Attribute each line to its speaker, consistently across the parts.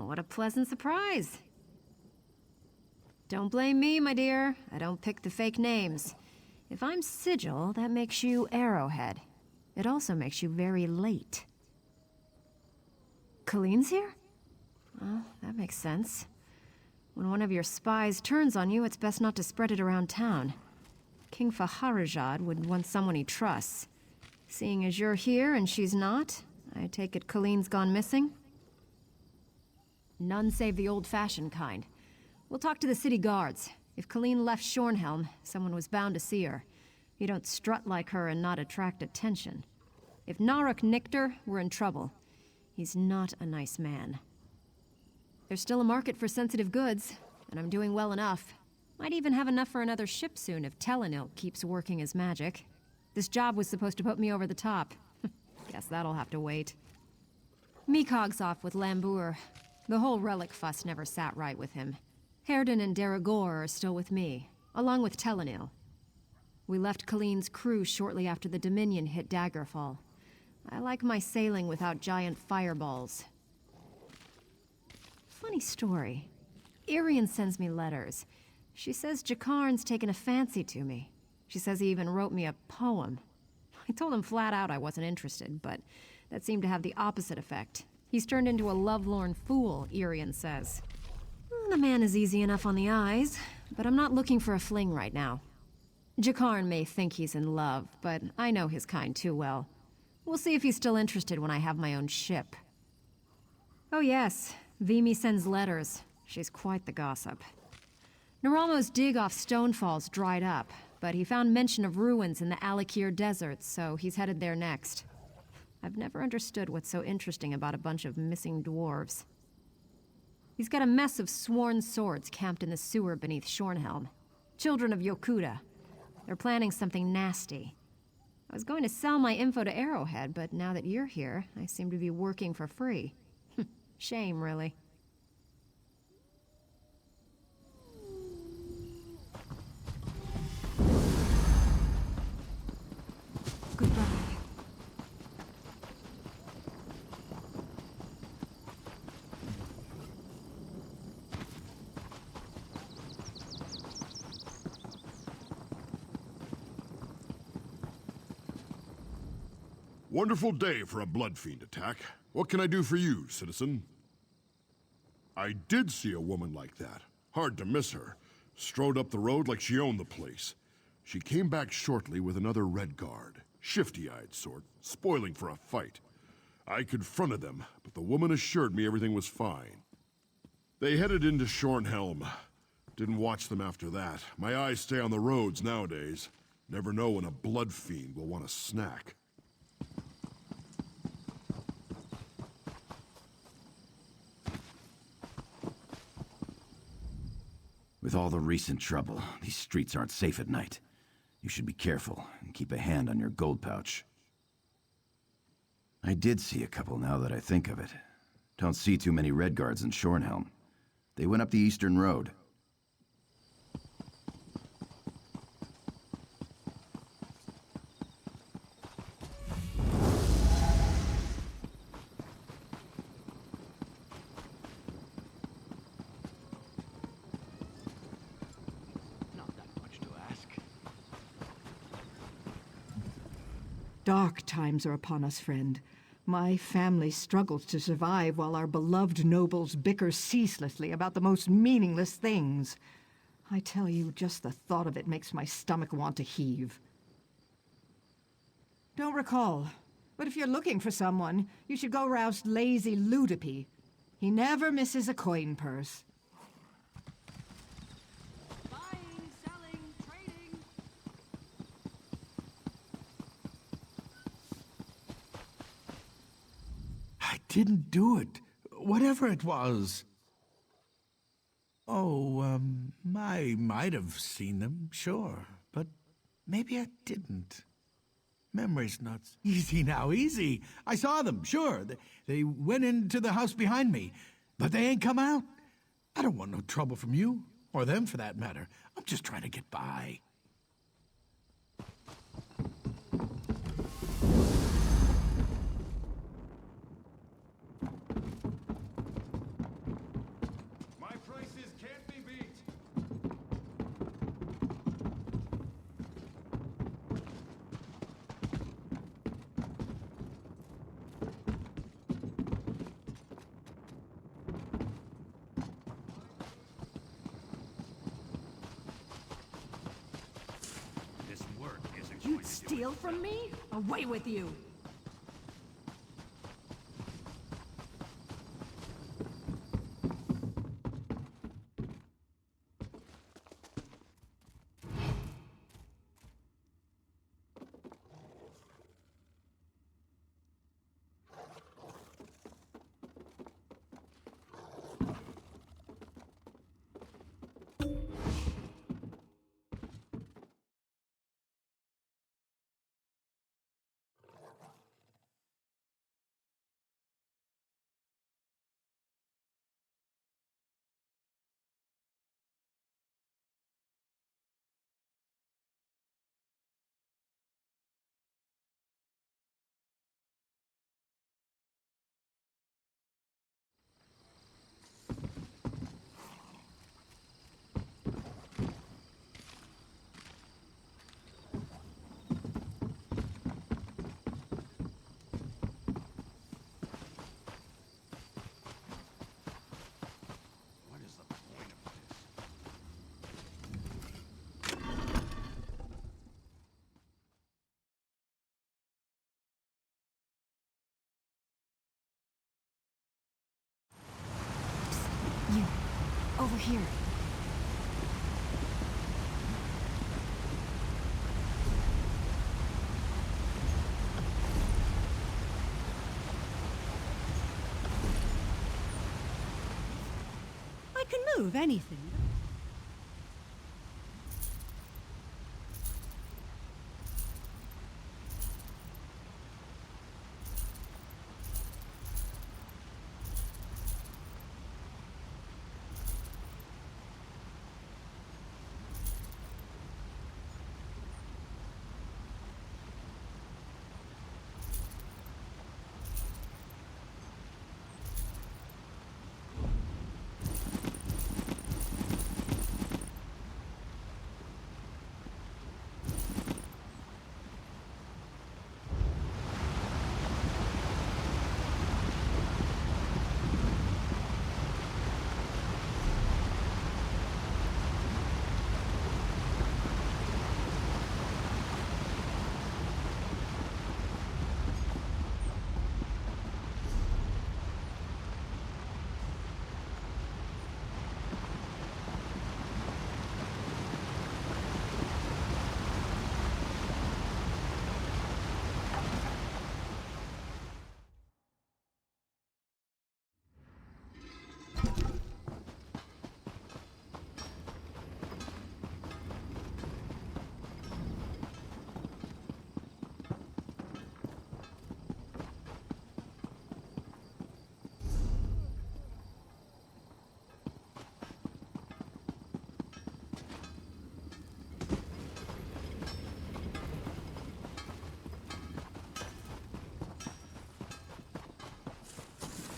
Speaker 1: what a pleasant surprise. Don't blame me, my dear. I don't pick the fake names. If I'm Sigil, that makes you Arrowhead. It also makes you very late. Kaleen's here? Well, that makes sense. When one of your spies turns on you, it's best not to spread it around town. King Faharajad would want someone he trusts. Seeing as you're here and she's not, I take it Kaleen's gone missing? None save the old-fashioned kind. We'll talk to the city guards. If Kaleen left Shornhelm, someone was bound to see her. You don't strut like her and not attract attention. If Naruk nicked her, we're in trouble. He's not a nice man. There's still a market for sensitive goods, and I'm doing well enough. Might even have enough for another ship soon if Telenil keeps working his magic. This job was supposed to put me over the top. Guess that'll have to wait. Mikog's off with Lambour. The whole relic fuss never sat right with him. Herden and Deragor are still with me, along with Telenil. We left Kaleen's crew shortly after the Dominion hit Daggerfall. I like my sailing without giant fireballs. Funny story. Irian sends me letters. She says Jakarn's taken a fancy to me. She says he even wrote me a poem. I told him flat out I wasn't interested, but that seemed to have the opposite effect. He's turned into a lovelorn fool, Irian says. The man is easy enough on the eyes, but I'm not looking for a fling right now. Jakarn may think he's in love, but I know his kind too well. We'll see if he's still interested when I have my own ship. Oh yes, Vimy sends letters. She's quite the gossip. Naralmo's dig off Stonefall's dried up, but he found mention of ruins in the Alakir deserts, so he's headed there next. I've never understood what's so interesting about a bunch of missing dwarves. He's got a mess of sworn swords camped in the sewer beneath Shornhelm. Children of Yokuda. They're planning something nasty. I was going to sell my info to Arrowhead, but now that you're here, I seem to be working for free. Shame, really. Goodbye.
Speaker 2: Wonderful day for a blood fiend attack. What can I do for you, citizen? I did see a woman like that. Hard to miss her. Strode up the road like she owned the place. She came back shortly with another red guard. Shifty-eyed sort, spoiling for a fight. I confronted them, but the woman assured me everything was fine. They headed into Shornhelm. Didn't watch them after that. My eyes stay on the roads nowadays. Never know when a blood fiend will want a snack.
Speaker 3: With all the recent trouble, these streets aren't safe at night. You should be careful and keep a hand on your gold pouch. I did see a couple now that I think of it. Don't see too many Red Guards in Shornhelm. They went up the Eastern Road.
Speaker 4: Dark times are upon us, friend. My family struggles to survive while our beloved nobles bicker ceaselessly about the most meaningless things. I tell you, just the thought of it makes my stomach want to heave. Don't recall, but if you're looking for someone, you should go roust lazy Ludipi. He never misses a coin purse.
Speaker 5: I didn't do it, whatever it was. Oh, I might have seen them, sure, but maybe I didn't. Memory's not easy now, easy. I saw them, sure. They went into the house behind me, but they ain't come out. I don't want no trouble from you, or them for that matter. I'm just trying to get by.
Speaker 4: steal from me? Away with you!
Speaker 2: What is the point of this?
Speaker 1: You. Over here.
Speaker 6: I can move anything.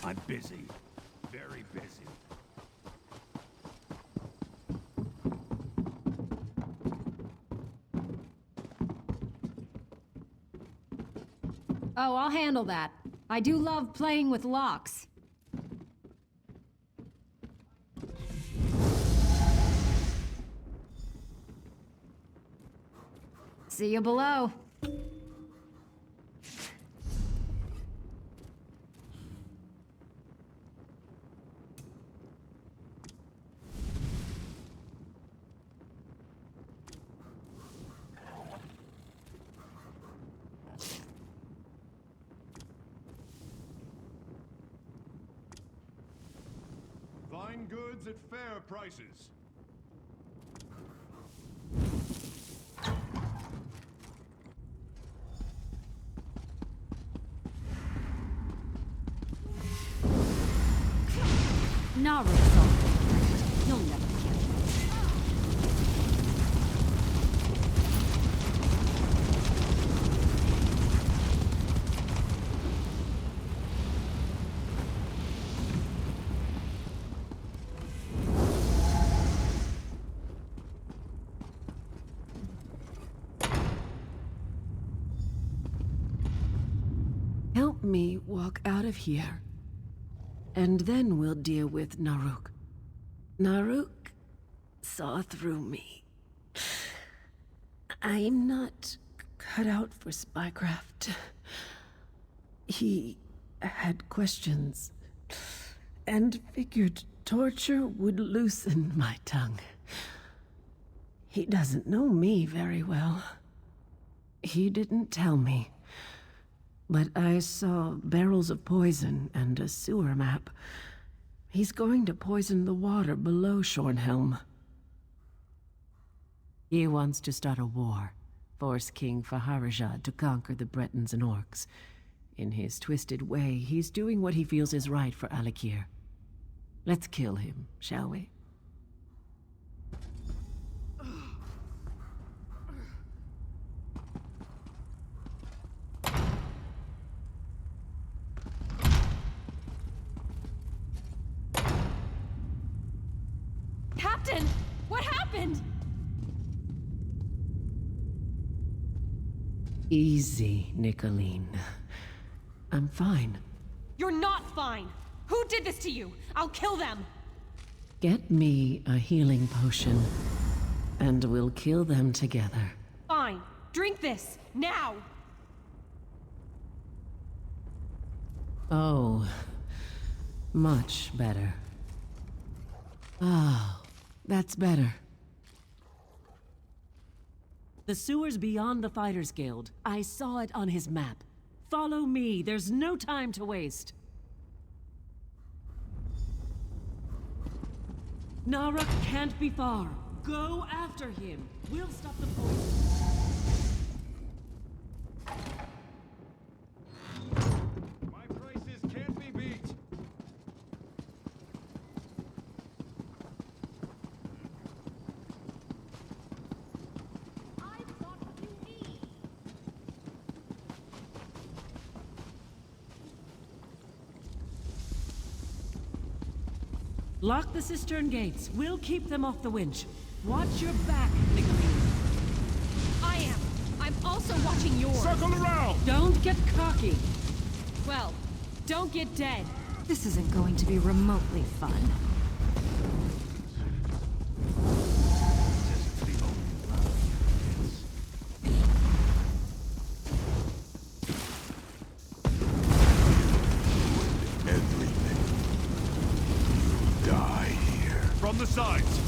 Speaker 5: I'm busy. Very busy.
Speaker 1: Oh, I'll handle that. I do love playing with locks. See you below.
Speaker 2: Fine goods at fair prices.
Speaker 6: Naruto. You'll never catch me.
Speaker 7: Help me walk out of here. And then we'll deal with Naruk. Naruk saw through me. I'm not cut out for spycraft. He had questions and figured torture would loosen my tongue. He doesn't know me very well. He didn't tell me, but I saw barrels of poison and a sewer map. He's going to poison the water below Shornhelm. He wants to start a war, force King Faharajah to conquer the Bretons and Orcs. In his twisted way, he's doing what he feels is right for Alikir. Let's kill him, shall we?
Speaker 6: Captain! What happened?
Speaker 7: Easy, Kaleen. I'm fine.
Speaker 6: You're not fine! Who did this to you? I'll kill them!
Speaker 7: Get me a healing potion, and we'll kill them together.
Speaker 6: Fine. Drink this, now!
Speaker 7: Oh, much better. Ah, that's better. The sewer's beyond the Fighters Guild. I saw it on his map. Follow me, there's no time to waste. Naruk can't be far. Go after him. We'll stop the poison.
Speaker 8: My prices can't be beat.
Speaker 7: Lock the cistern gates. We'll keep them off the winch. Watch your back, Kaleen.
Speaker 6: I am. I'm also watching yours.
Speaker 8: Circle around!
Speaker 7: Don't get cocky.
Speaker 6: Well, don't get dead.
Speaker 1: This isn't going to be remotely fun.
Speaker 8: From the sides!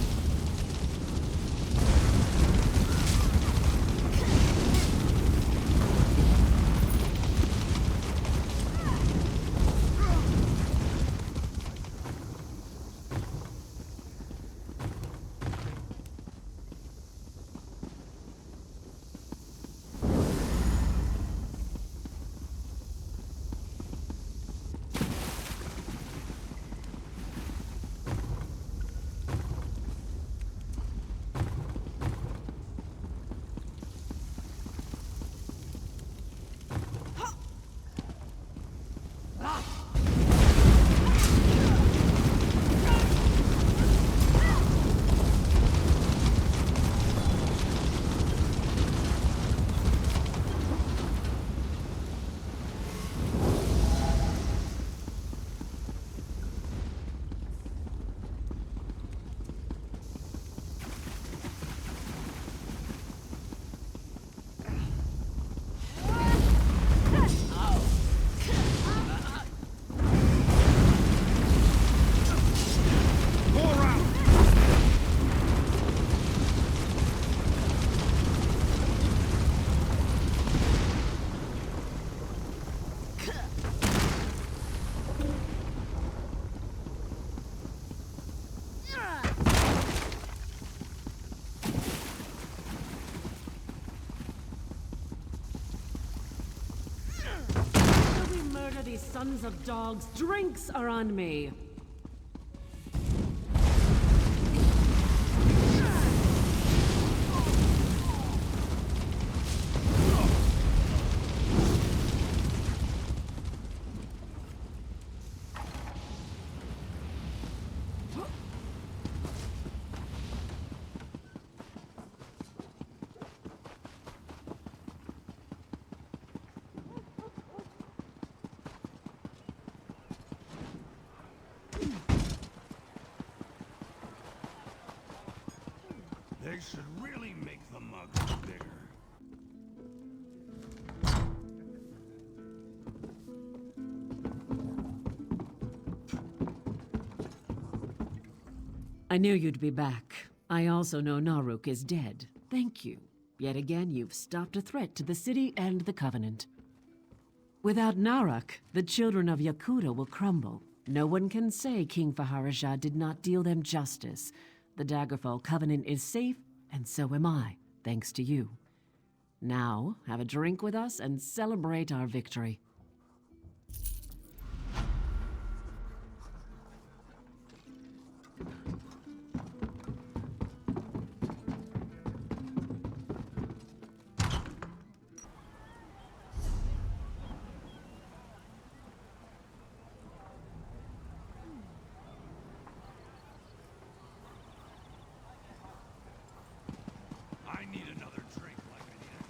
Speaker 7: These sons of dogs, drinks are on me.
Speaker 8: They should really make the mugs bigger.
Speaker 7: I knew you'd be back. I also know Naruk is dead. Thank you. Yet again, you've stopped a threat to the city and the Covenant. Without Naruk, the children of Yakuta will crumble. No one can say King Faharaja did not deal them justice. The Daggerfall Covenant is safe, and so am I, thanks to you. Now, have a drink with us and celebrate our victory.
Speaker 8: I need another drink like I need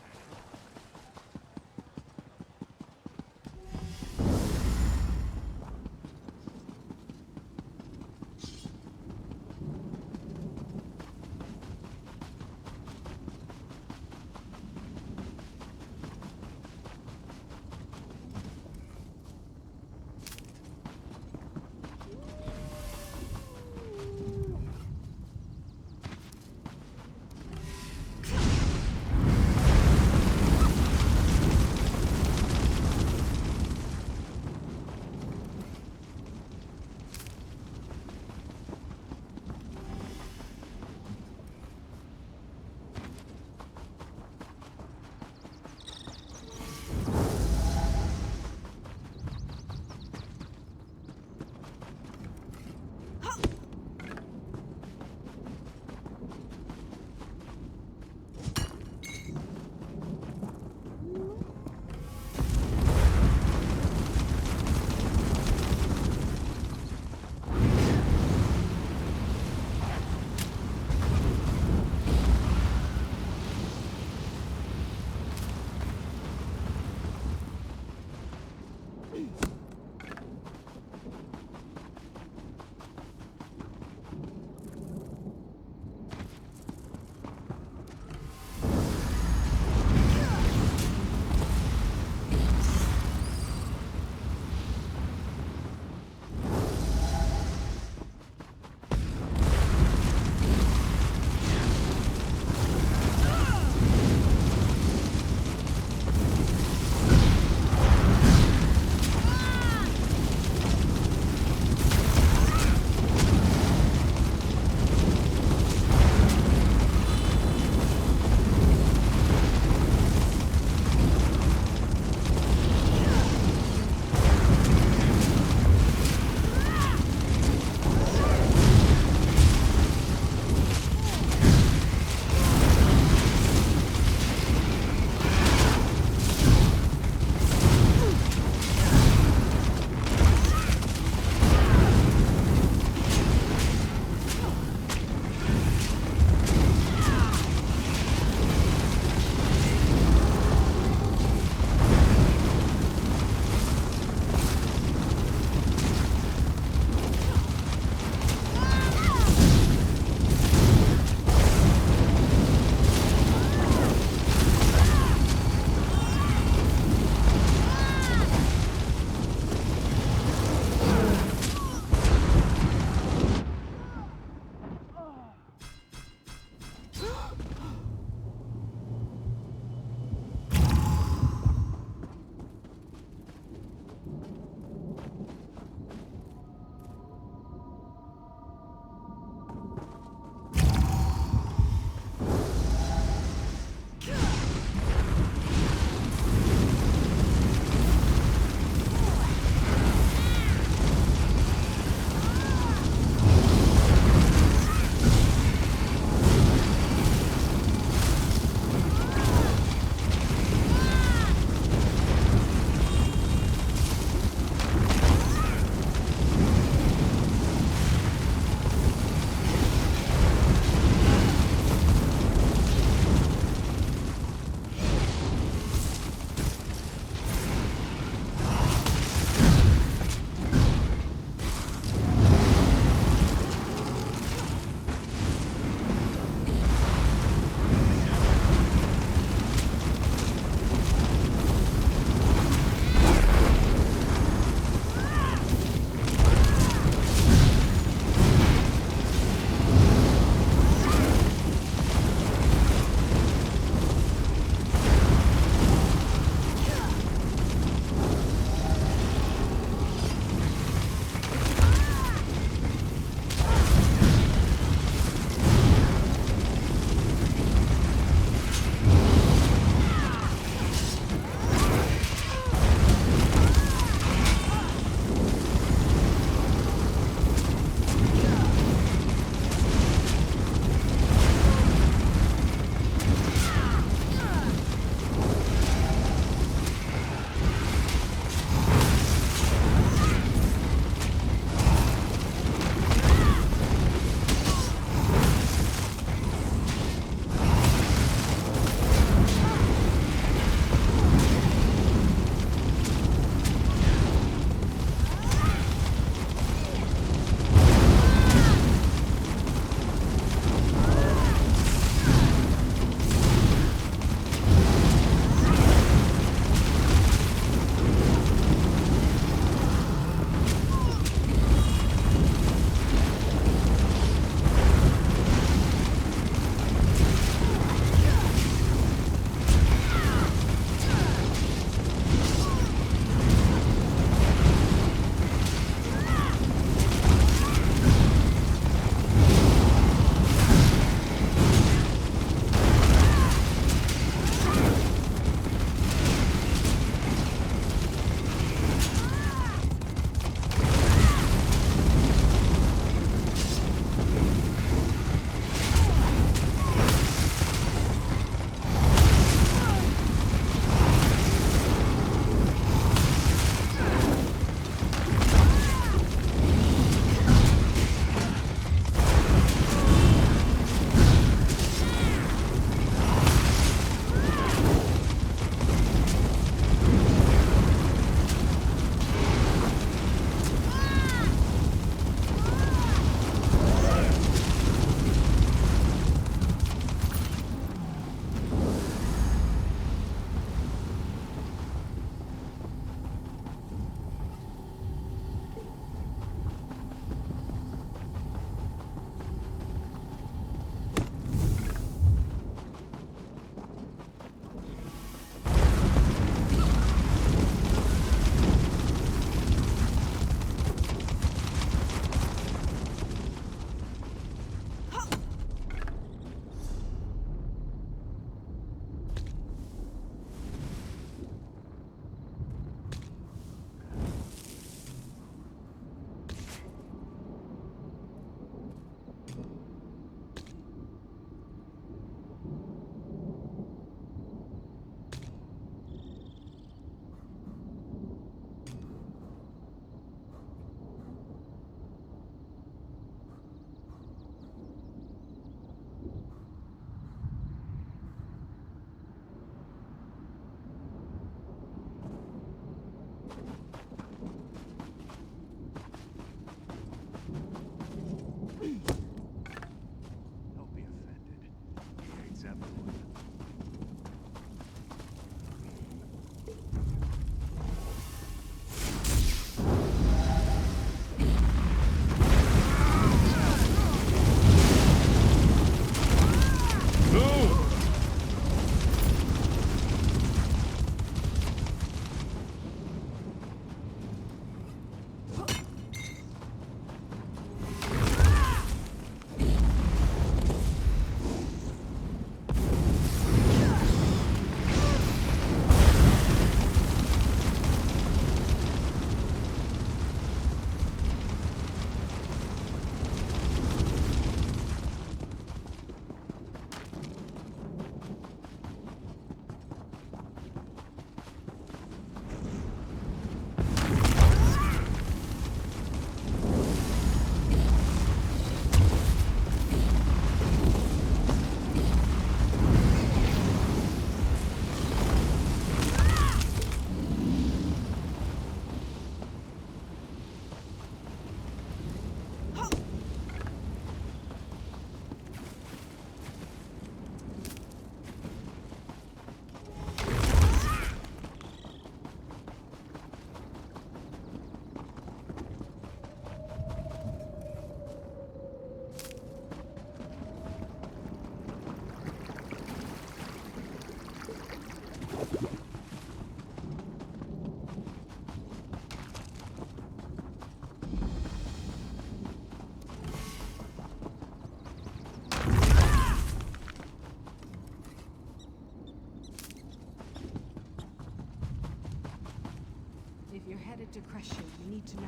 Speaker 4: to know.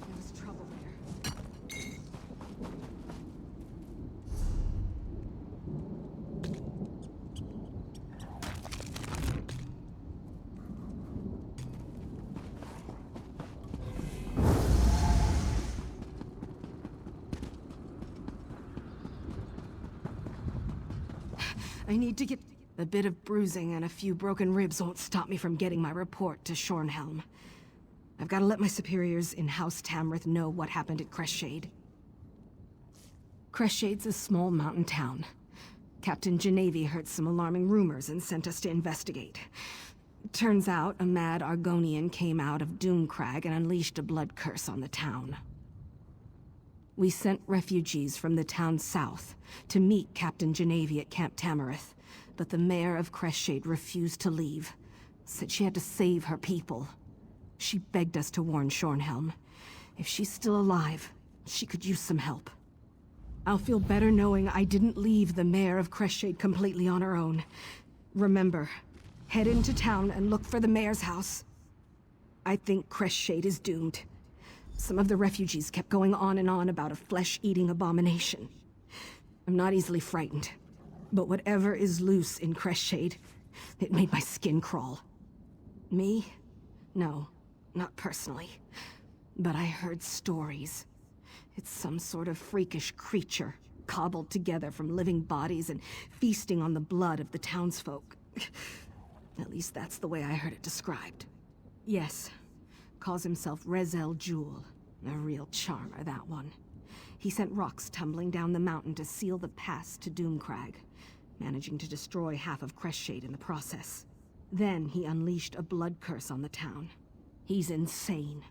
Speaker 4: There was trouble there.
Speaker 9: I need to get... A bit of bruising and a few broken ribs won't stop me from getting my report to Shornhelm. I've got to let my superiors in House Tamrith know what happened at Crestshade. Crestshade's a small mountain town. Captain Genevieve heard some alarming rumors and sent us to investigate. Turns out a mad Argonian came out of Doomcrag and unleashed a blood curse on the town. We sent refugees from the town south to meet Captain Genevieve at Camp Tamrith, but the mayor of Crestshade refused to leave. Said she had to save her people. She begged us to warn Shornhelm. If she's still alive, she could use some help. I'll feel better knowing I didn't leave the mayor of Crestshade completely on her own. Remember, head into town and look for the mayor's house. I think Crestshade is doomed. Some of the refugees kept going on and on about a flesh-eating abomination. I'm not easily frightened, but whatever is loose in Crestshade, it made my skin crawl. Me? No, not personally. But I heard stories. It's some sort of freakish creature, cobbled together from living bodies and feasting on the blood of the townsfolk. At least that's the way I heard it described. Yes, calls himself Rezel Jewel. A real charmer, that one. He sent rocks tumbling down the mountain to seal the pass to Doomcrag, managing to destroy half of Crestshade in the process. Then he unleashed a blood curse on the town. He's insane.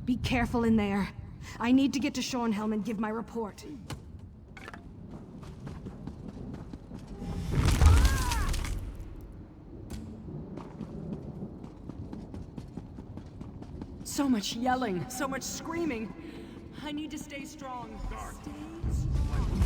Speaker 9: Be careful in there. I need to get to Shornhelm and give my report.
Speaker 7: So much yelling, so much screaming. I need to stay strong. Stay strong.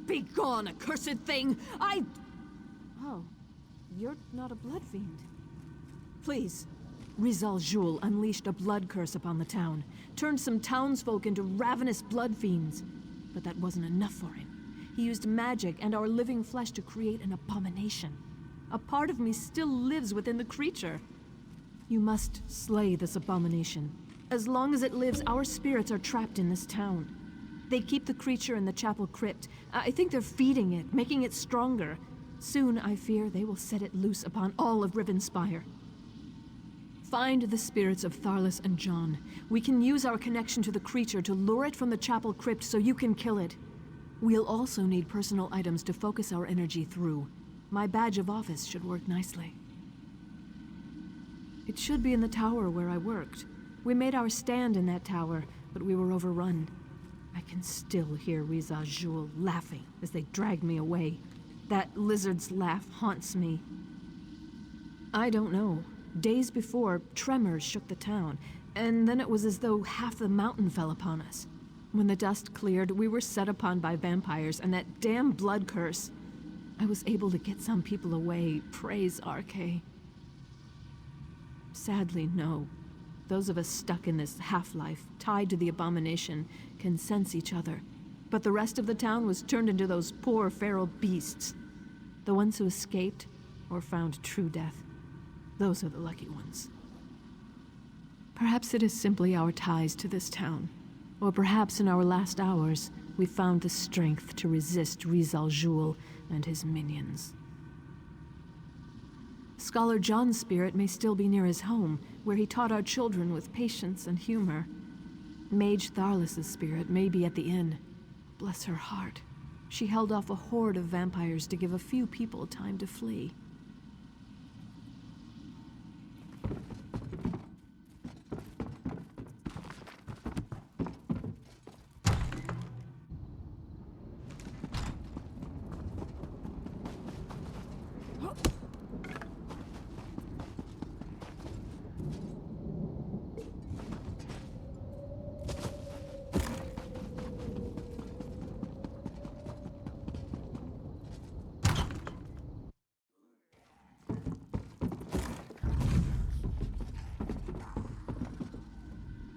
Speaker 1: Be gone, accursed thing! Oh, you're not a blood fiend. Please. Rizal Jul unleashed a blood curse upon the town, turned some townsfolk into ravenous blood fiends. But that wasn't enough for him. He used magic and our living flesh to create an abomination. A part of me still lives within the creature. You must slay this abomination. As long as it lives, our spirits are trapped in this town. They keep the creature in the chapel crypt. I think they're feeding it, making it stronger. Soon, I fear, they will set it loose upon all of Rivenspire. Find the spirits of Tharlas and John. We can use our connection to the creature to lure it from the chapel crypt so you can kill it. We'll also need personal items to focus our energy through. My badge of office should work nicely. It should be in the tower where I worked. We made our stand in that tower, but we were overrun. I can still hear Riza Jul laughing as they dragged me away. That lizard's laugh haunts me. I don't know. Days before, tremors shook the town, and then it was as though half the mountain fell upon us. When the dust cleared, we were set upon by vampires and that damn blood curse. I was able to get some people away, praise Arche. Sadly, no. Those of us stuck in this half-life, tied to the abomination, can sense each other. But the rest of the town was turned into those poor feral beasts. The ones who escaped, or found true death. Those are the lucky ones.
Speaker 7: Perhaps it is simply our ties to this town. Or perhaps in our last hours, we found the strength to resist Rizal Jul and his minions. Scholar John's spirit may still be near his home, where he taught our children with patience and humor. Mage Tharlus' spirit may be at the inn. Bless her heart. She held off a horde of vampires to give a few people time to flee.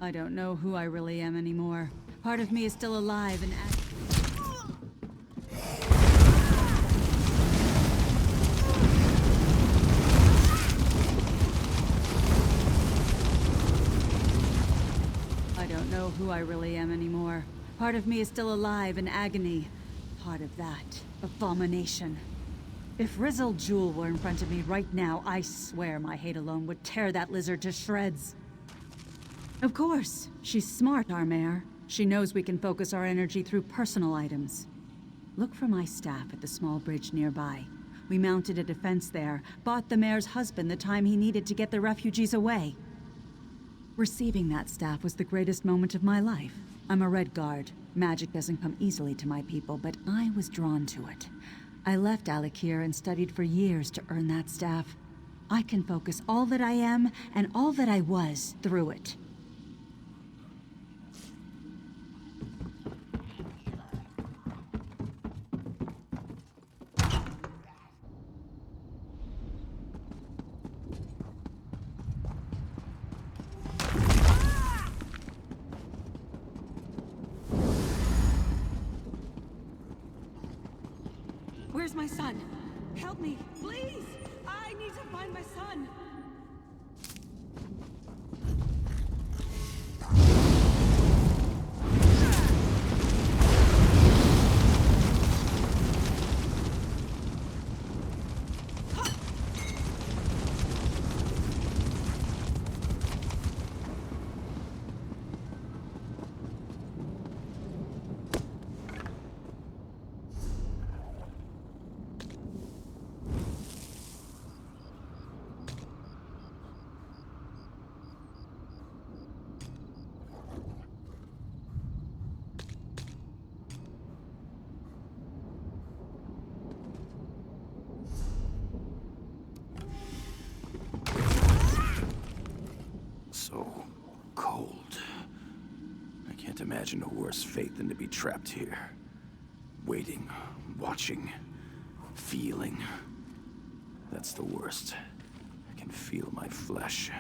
Speaker 10: I don't know who I really am anymore. Part of me is still alive and I don't know who I really am anymore. Part of me is still alive in agony. Part of that abomination. If Rizal Jul were in front of me right now, I swear my hate alone would tear that lizard to shreds. Of course. She's smart, our mayor. She knows we can focus our energy through personal items. Look for my staff at the small bridge nearby. We mounted a defense there, bought the mayor's husband the time he needed to get the refugees away. Receiving that staff was the greatest moment of my life. I'm a Red Guard. Magic doesn't come easily to my people, but I was drawn to it. I left Alakir and studied for years to earn that staff. I can focus all that I am and all that I was through it.
Speaker 6: Where's my son? Help me, please! I need to find my son!
Speaker 3: So cold. I can't imagine a worse fate than to be trapped here. Waiting, watching, feeling. That's the worst. I can feel my flesh.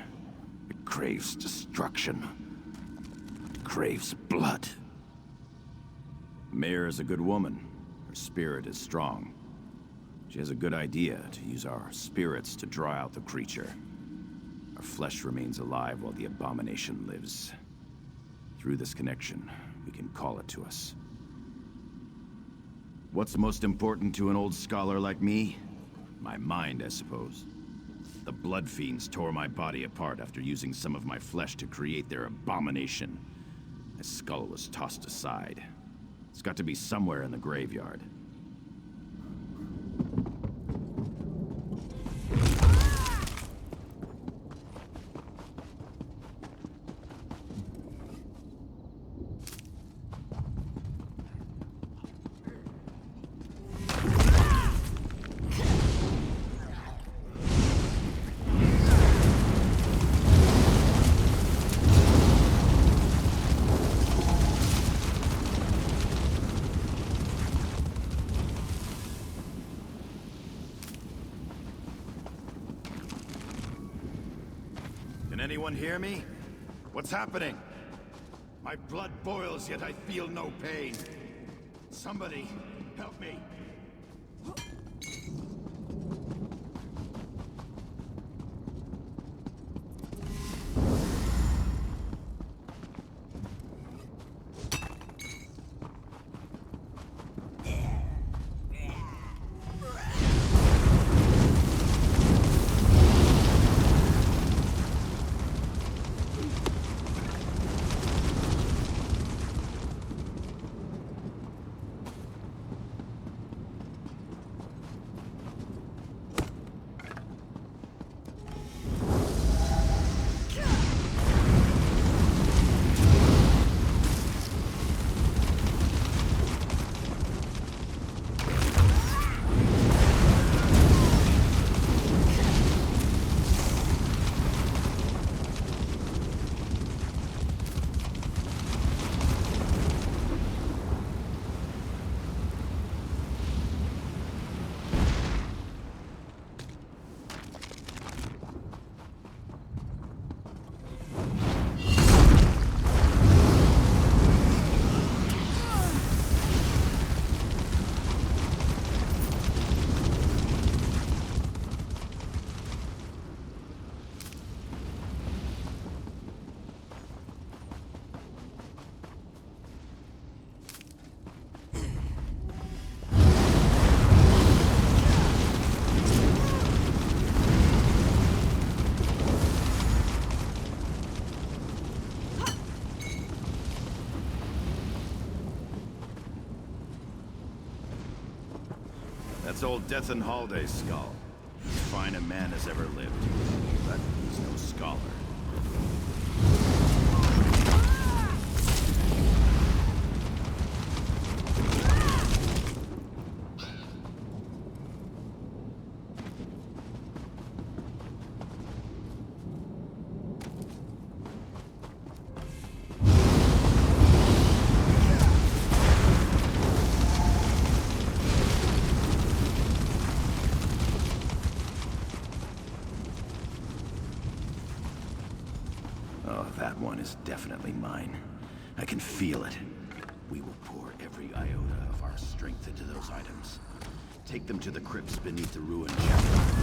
Speaker 3: It craves destruction. It craves blood. Mare is a good woman. Her spirit is strong. She has a good idea to use our spirits to draw out the creature. Our flesh remains alive while the abomination lives. Through this connection, we can call it to us. What's most important to an old scholar like me? My mind, I suppose. The blood fiends tore my body apart after using some of my flesh to create their abomination. My skull was tossed aside. It's got to be somewhere in the graveyard. Anyone hear me? What's happening? My blood boils, yet I feel no pain. Somebody, help me. That's old Death and Halday's skull. As fine a man as ever lived. But he's no scholar. Oh, that one is definitely mine. I can feel it. We will pour every iota of our strength into those items. Take them to the crypts beneath the ruined chapel.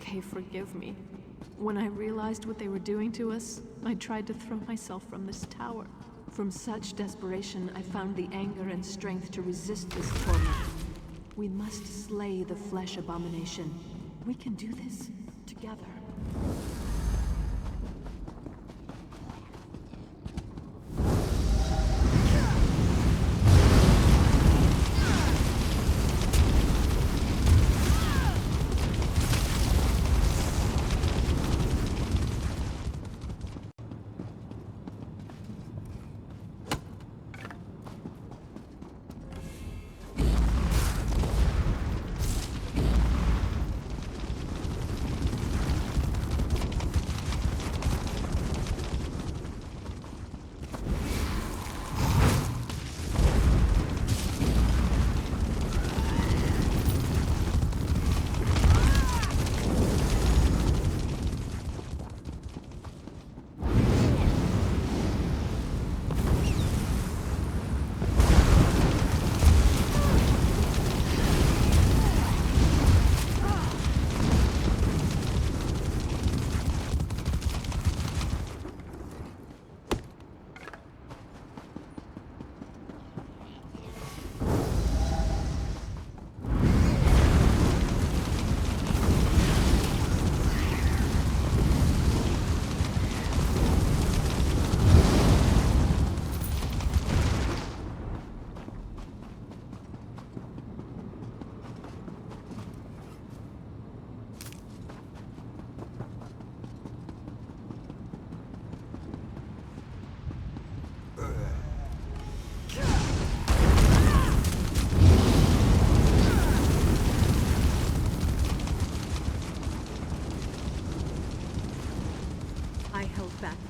Speaker 11: Okay, forgive me. When I realized what they were doing to us, I tried to throw myself from this tower. From such desperation, I found the anger and strength to resist this torment. We must slay the flesh abomination. We can do this together.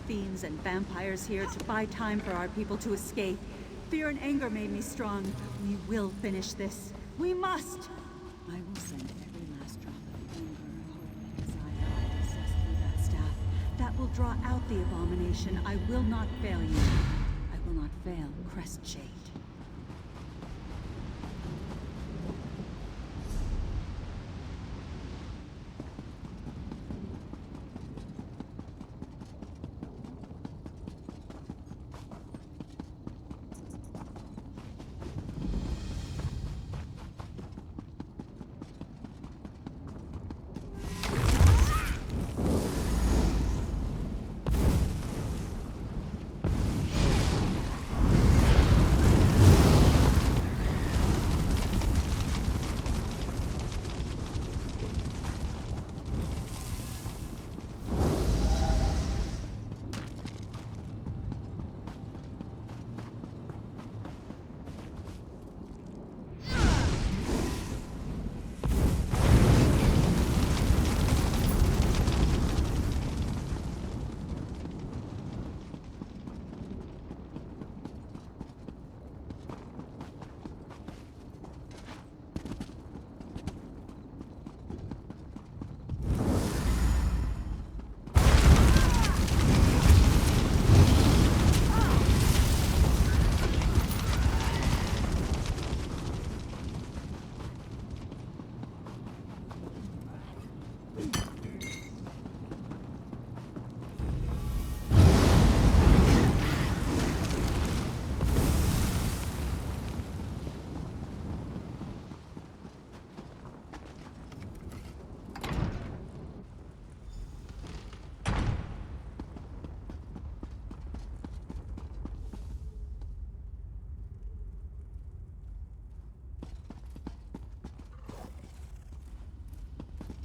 Speaker 10: Fiends and vampires here to buy time for our people to escape. Fear and anger made me strong. We will finish this. We must! I will send every last drop of anger, hope, desire I possess through that staff. That will draw out the abomination. I will not fail you. I will not fail Crestshade.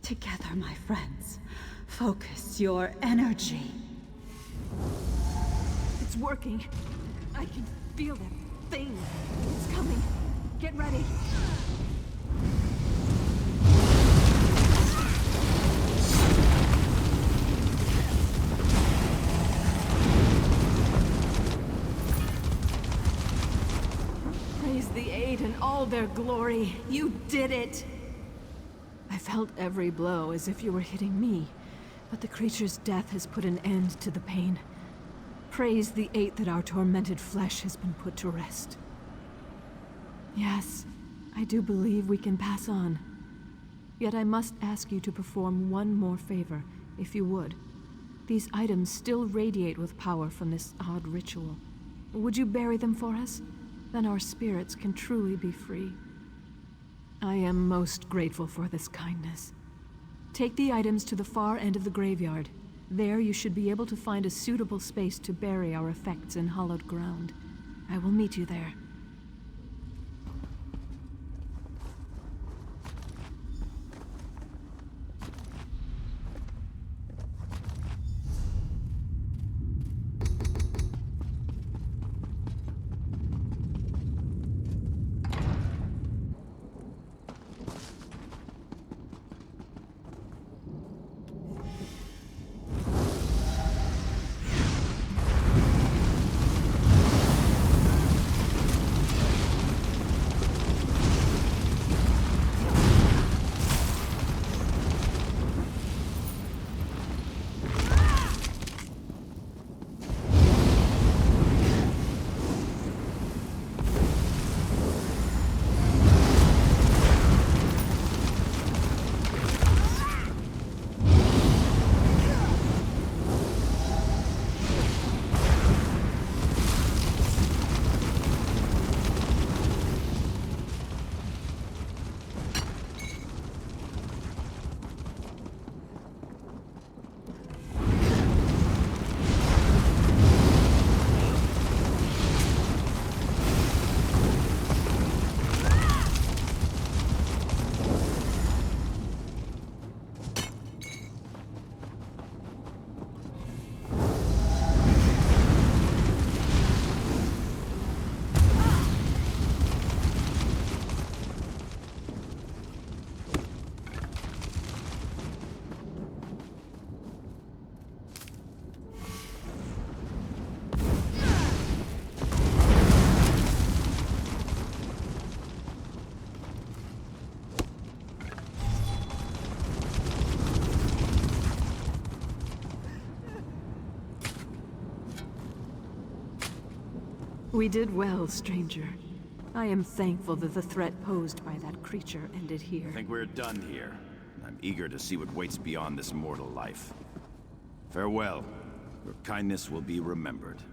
Speaker 10: Together, my friends. Focus your energy.
Speaker 11: It's working. I can feel that thing. It's coming. Get ready. Praise the Eight in all their glory. You did it! I felt every blow as if you were hitting me, but the creature's death has put an end to the pain. Praise the Eight that our tormented flesh has been put to rest. Yes, I do believe we can pass on. Yet I must ask you to perform one more favor, if you would. These items still radiate with power from this odd ritual. Would you bury them for us? Then our spirits can truly be free. I am most grateful for this kindness. Take the items to the far end of the graveyard. There you should be able to find a suitable space to bury our effects in hallowed ground. I will meet you there. We did well, stranger. I am thankful that the threat posed by that creature ended here.
Speaker 3: I think we're done here. I'm eager to see what waits beyond this mortal life. Farewell. Your kindness will be remembered.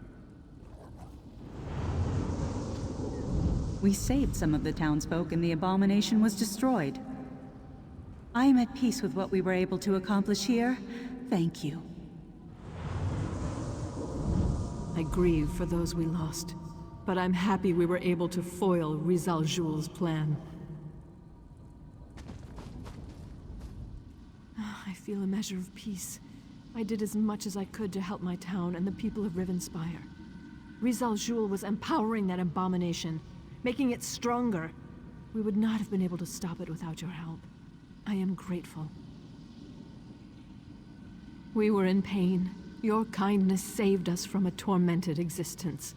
Speaker 10: We saved some of the townsfolk and the abomination was destroyed. I am at peace with what we were able to accomplish here. Thank you.
Speaker 11: I grieve for those we lost, but I'm happy we were able to foil Rizal Jul's plan. I feel a measure of peace. I did as much as I could to help my town and the people of Rivenspire. Rizal Jul was empowering that abomination, making it stronger. We would not have been able to stop it without your help. I am grateful. We were in pain. Your kindness saved us from a tormented existence.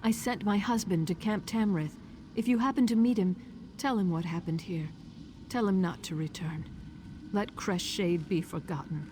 Speaker 11: I sent my husband to Camp Tamrith. If you happen to meet him, tell him what happened here. Tell him not to return. Let Crest Shade be forgotten.